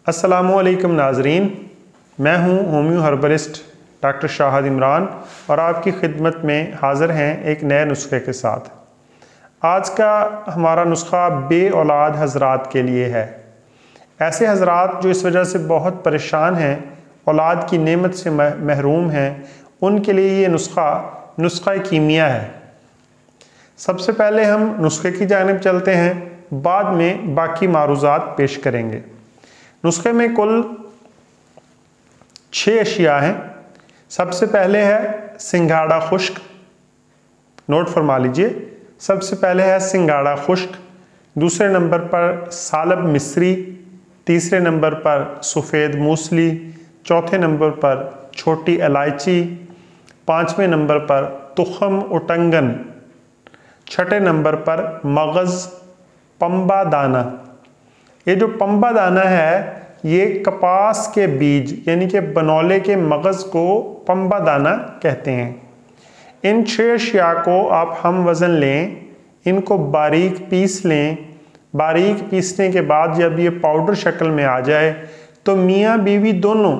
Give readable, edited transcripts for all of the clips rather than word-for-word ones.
अस्सलामुअलैकुम नाजरीन, मैं हूं homeo herbalist doctor Shahid Imran और आपकी खिदमत में हाज़िर हैं एक नए नुस्खे के साथ। आज का हमारा नुस्खा बे औलाद हज़रात के लिए है। ऐसे हज़रात जो इस वजह से बहुत परेशान हैं, औलाद की नेमत से महरूम हैं, उनके लिए ये नुस्खा कीमिया है। सबसे पहले हम नुस्खे की जानिब चलते हैं, बाद में बाकी मारूज़ात पेश करेंगे। नुस्खे में कुल 6 अशिया हैं। सबसे पहले है सिंघाड़ा खुश्क, नोट फरमा लीजिए। सबसे पहले है सिंघाड़ा खुश्क, दूसरे नंबर पर सालब मिस्री, तीसरे नंबर पर सफ़ेद मूसली, चौथे नंबर पर छोटी इलायची, पाँचवें नंबर पर तुखम उटंगन, छठे नंबर पर मगज़ पंबा दाना। ये जो पंबा दाना है ये कपास के बीज यानी कि बनौले के मगज़ को पंबा दाना कहते हैं। इन 6 अशिया को आप हम वज़न लें, इनको बारीक पीस लें। बारीक पीसने के बाद जब ये पाउडर शक्ल में आ जाए तो मियाँ बीवी दोनों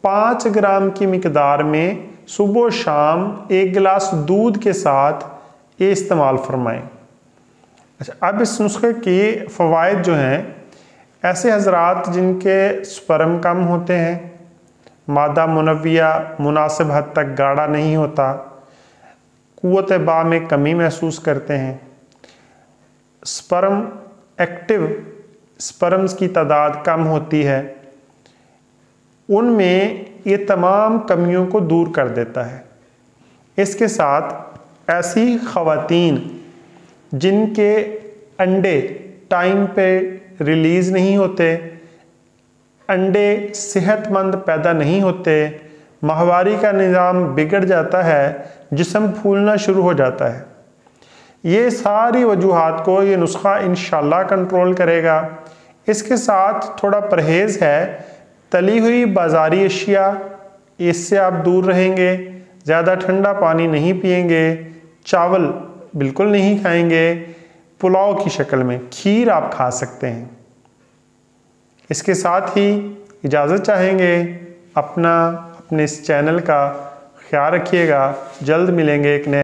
5 ग्राम की मिकदार में सुबह शाम 1 गिलास दूध के साथ ये इस्तेमाल फरमाएं। अच्छा, अब इस नुस्खे की फ़वाइद जो हैं, ऐसे हज़रात जिनके स्पर्म कम होते हैं, मादा मुनव्विया मुनासिब हद तक गाढ़ा नहीं होता, क़ुव्वत बा में कमी महसूस करते हैं, एक्टिव स्पर्म्स की तादाद कम होती है, उनमें ये तमाम कमियों को दूर कर देता है। इसके साथ ऐसी ख़वातीन जिनके अंडे टाइम पे रिलीज़ नहीं होते, अंडे सेहतमंद पैदा नहीं होते, माहवारी का निज़ाम बिगड़ जाता है, जिस्म फूलना शुरू हो जाता है, ये सारी वजूहात को ये नुस्खा इंशाल्लाह कंट्रोल करेगा। इसके साथ थोड़ा परहेज़ है, तली हुई बाज़ारी अशिया इससे आप दूर रहेंगे, ज़्यादा ठंडा पानी नहीं पिएंगे, चावल बिल्कुल नहीं खाएंगे, पुलाव की शक्ल में खीर आप खा सकते हैं। इसके साथ ही इजाज़त चाहेंगे। अपने इस चैनल का ख्याल रखिएगा। जल्द मिलेंगे एक नए